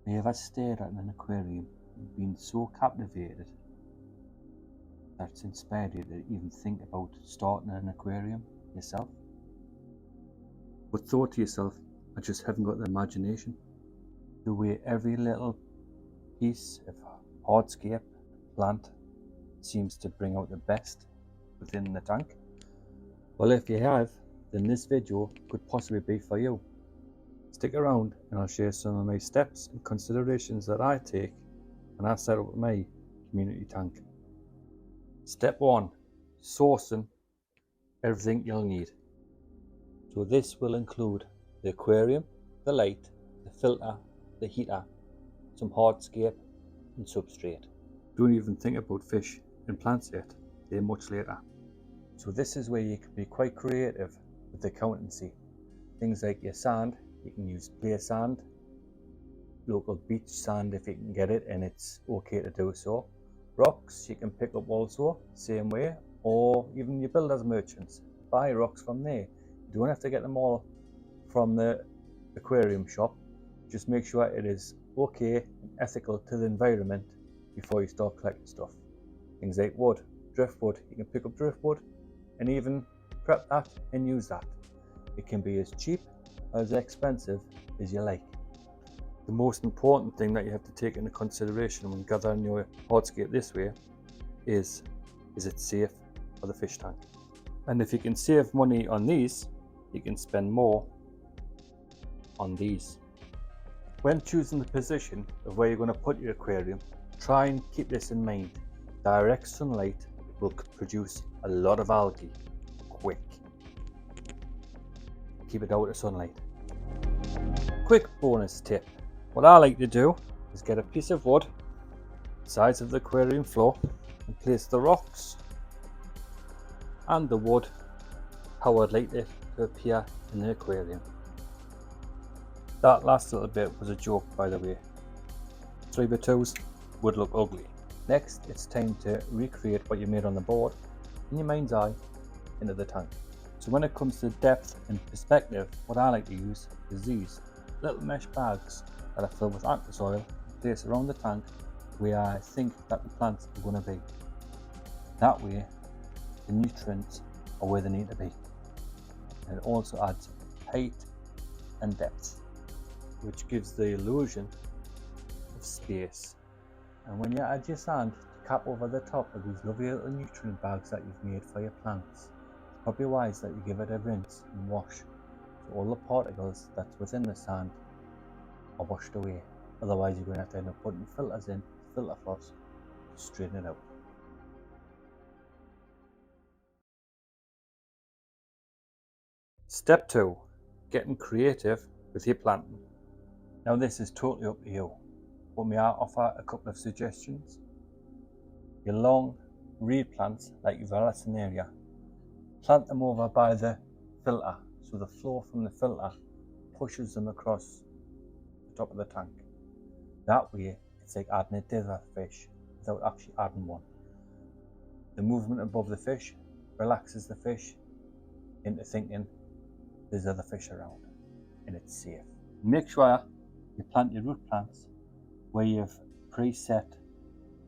Have you ever stared at an aquarium and been so captivated that it's inspired you to even think about starting an aquarium yourself? But thought to yourself, I just haven't got the imagination. The way every little piece of hardscape plant seems to bring out the best within the tank. Well, if you have, then this video could possibly be for you. Stick around and I'll share some of my steps and considerations that I take when I set up my community tank. Step 1. Sourcing everything you'll need. So this will include the aquarium, the light, the filter, the heater, some hardscape and substrate. Don't even think about fish and plants yet, they're much later. So this is where you can be quite creative with accountancy. Things like your sand, you can use clear sand, local beach sand if you can get it and it's okay to do so. Rocks you can pick up also, same way, or even your builders merchants. Buy rocks from there. You don't have to get them all from the aquarium shop. Just make sure it is okay and ethical to the environment before you start collecting stuff. Things like wood, driftwood, you can pick up driftwood and even prep that and use that. It can be as cheap or as expensive as you like. The most important thing that you have to take into consideration when gathering your hardscape this way is it safe for the fish tank? And if you can save money on these, you can spend more on these. When choosing the position of where you're going to put your aquarium, try and keep this in mind. Direct sunlight will produce a lot of algae quick. Keep it out of sunlight. Quick bonus tip. What I like to do is get a piece of wood, the size of the aquarium floor, and place the rocks and the wood how I'd like it to appear in the aquarium. That last little bit was a joke, by the way. 3x2s would look ugly. Next, it's time to recreate what you made on the board in your mind's eye into the tank. So when it comes to depth and perspective, what I like to use is these little mesh bags that are filled with aqua soil, placed around the tank where I think that the plants are going to be. That way, the nutrients are where they need to be. And it also adds height and depth, which gives the illusion of space. And when you add your sand to cap over the top of these lovely little nutrient bags that you've made for your plants, it's probably wise that you give it a rinse and wash, so all the particles that's within the sand are washed away. Otherwise you're going to have to end up putting filters in, filter floss, to straighten it out. Step 2. Getting creative with your planting. Now this is totally up to you, but may I offer a couple of suggestions? Your long reed plants, like your Vallisneria, plant them over by the filter, so the flow from the filter pushes them across the top of the tank. That way it's like adding a dither fish without actually adding one. The movement above the fish relaxes the fish into thinking there's other fish around and it's safe. Make sure you plant your root plants where you've preset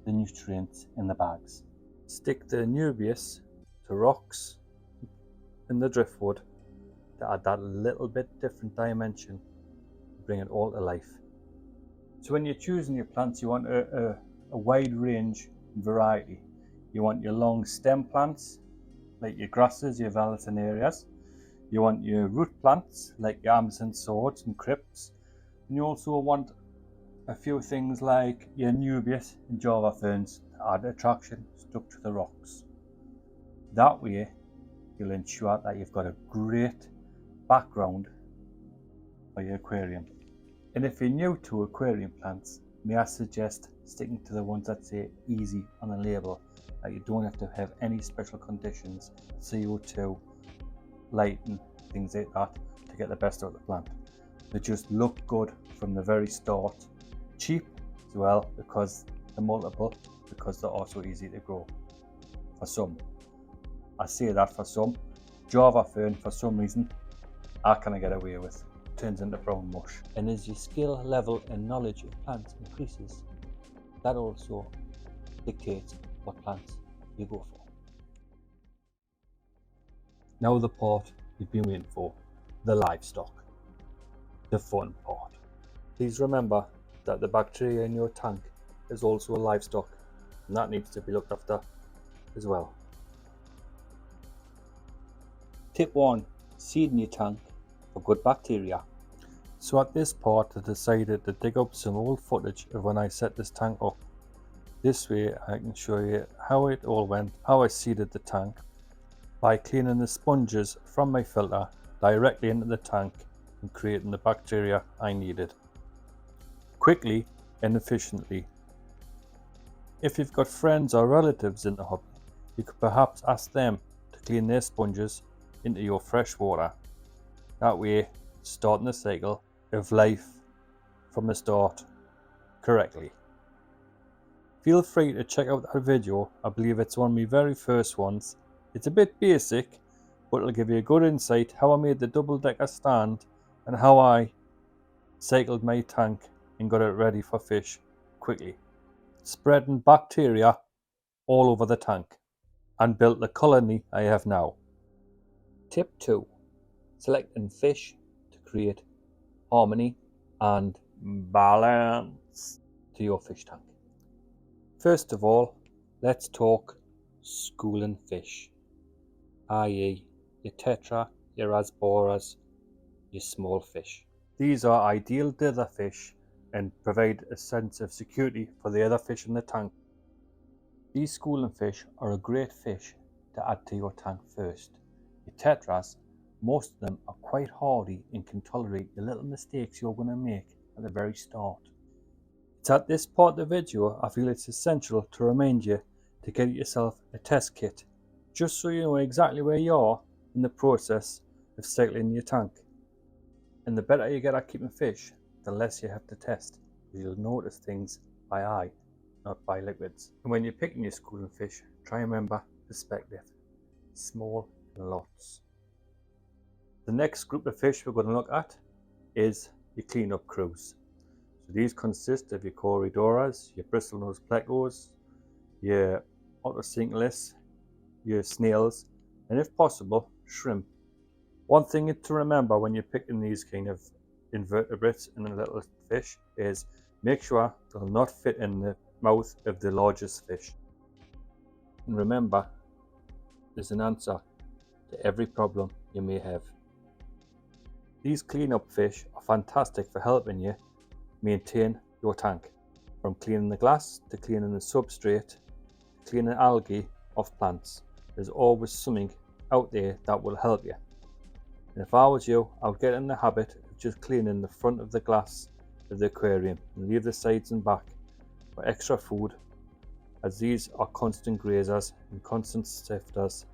the nutrients in the bags. Stick the nubius to rocks in the driftwood to add that little bit different dimension, bring it all to life. So when you're choosing your plants, you want a wide range and variety. You want your long stem plants like your grasses, your Vallisnerias. You want your root plants like your Amazon swords and crypts. And you also want a few things like your nubius and java ferns to add attraction stuck to the rocks. That way you'll ensure that you've got a great background for your aquarium. And if you're new to aquarium plants, may I suggest sticking to the ones that say easy on the label, that you don't have to have any special conditions, CO2, lighting, things like that, to get the best out of the plant. They just look good from the very start. Cheap as well, because they're multiple, because they're also easy to grow. For some, I say that for some. Java fern, for some reason, I can't get away with. turns into brown mush. And as your skill level and knowledge of plants increases, that also dictates what plants you go for. Now the part you've been waiting for, the livestock, the fun part. Please remember that the bacteria in your tank is also a livestock, and that needs to be looked after as well. Tip 1. Seed in your tank for good bacteria. So at this part I decided to dig up some old footage of when I set this tank up. This way I can show you how it all went, how I seeded the tank by cleaning the sponges from my filter directly into the tank and creating the bacteria I needed, quickly and efficiently. If you've got friends or relatives in the hobby, you could perhaps ask them to clean their sponges into your fresh water. That way, starting the cycle of life from the start correctly. Feel free to check out that video. I believe it's one of my very first ones. It's a bit basic, but it'll give you a good insight how I made the double-decker stand and how I cycled my tank and got it ready for fish quickly, spreading bacteria all over the tank, and built the colony I have now. Tip 2. Selecting fish to create harmony and balance to your fish tank. First of all, let's talk schooling fish, i.e. your tetra, your rasboras, your small fish. These are ideal dither fish and provide a sense of security for the other fish in the tank. These schooling fish are a great fish to add to your tank first. Your tetras, most of them are quite hardy and can tolerate the little mistakes you're going to make at the very start. It's at this part of the video I feel it's essential to remind you to get yourself a test kit, just so you know exactly where you are in the process of cycling your tank. And the better you get at keeping fish, the less you have to test, because you'll notice things by eye, not by liquids. And when you're picking your schooling fish, try and remember perspective, small in lots. The next group of fish we're going to look at is your cleanup crews. So these consist of your Corydoras, your bristlenose plecos, your otocinclus, your snails, and if possible, shrimp. One thing to remember when you're picking these kind of invertebrates and little fish is make sure they'll not fit in the mouth of the largest fish. And remember, there's an answer to every problem you may have. These cleanup fish are fantastic for helping you maintain your tank, from cleaning the glass to cleaning the substrate to cleaning algae off plants. There's always something out there that will help you. And if I was you, I would get in the habit of just cleaning the front of the glass of the aquarium and leave the sides and back for extra food, as these are constant grazers and constant sifters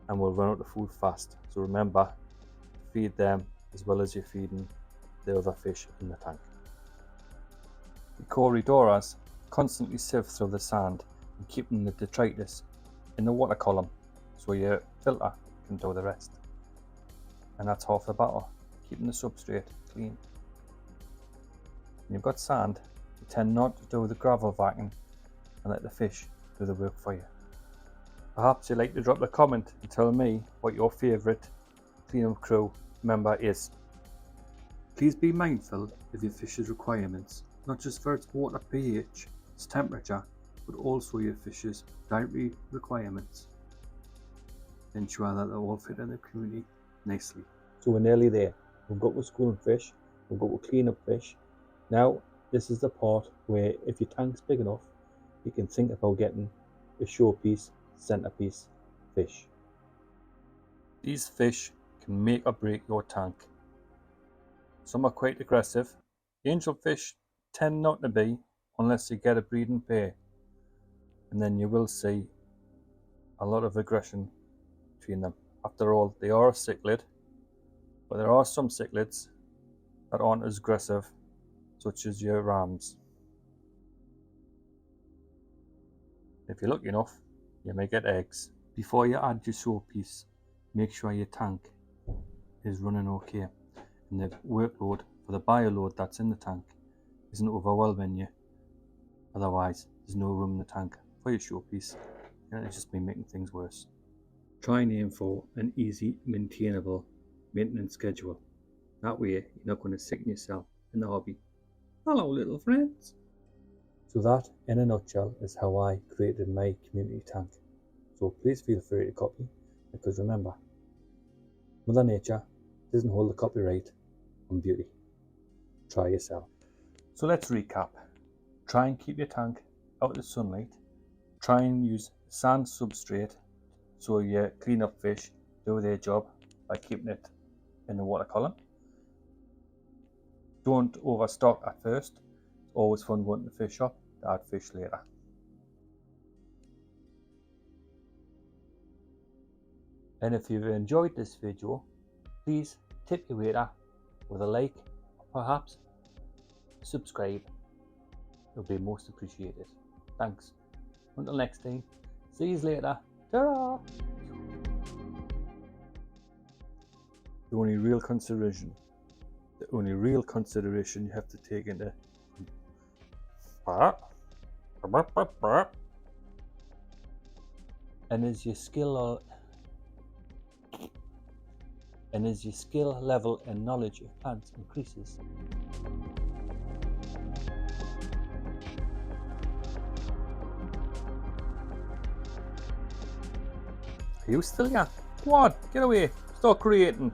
and will run out of food fast. So remember to feed them as well as you're feeding the other fish in the tank. The Corydoras constantly sift through the sand and keeping the detritus in the water column so your filter can do the rest. And that's half the battle, keeping the substrate clean. When you've got sand, you tend not to do the gravel vacuum and let the fish do the work for you. Perhaps you'd like to drop a comment and tell me what your favourite cleanup crew member is. Please be mindful of your fish's requirements, not just for its water pH, its temperature, but also your fish's dietary requirements. Ensure that they all fit in the community nicely. So we're nearly there. We've got the schooling fish, we've got the cleanup fish. Now this is the part where if your tank's big enough, you can think about getting a showpiece, centerpiece fish. These fish can make or break your tank. Some are quite aggressive. Angelfish tend not to be unless you get a breeding pair, and then you will see a lot of aggression between them. After all, they are a cichlid, but there are some cichlids that aren't as aggressive, such as your rams. If you're lucky enough, you may get eggs. Before you add your showpiece, make sure your tank is running okay. and the workload for the bioload that's in the tank isn't overwhelming you. Otherwise, there's no room in the tank for your showpiece, and it's just been making things worse. Try and aim for an easy, maintainable maintenance schedule. That way, you're not going to sicken yourself in the hobby. Hello, little friends. So that, in a nutshell, is how I created my community tank. So please feel free to copy, because remember, Mother Nature doesn't hold the copyright on beauty. Try yourself. So let's recap. Try and keep your tank out of the sunlight. Try and use sand substrate so your cleanup fish do their job by keeping it in the water column. Don't overstock at first. It's always fun going to the fish shop to add fish later. And if you've enjoyed this video, please tip your waiter with a like or perhaps subscribe. It'll be most appreciated. Thanks. Until next time, see you later. Ta-ra! The only real consideration you have to take into and as your skill level and knowledge of plants increases. Are you still young? Come on, get away, start creating.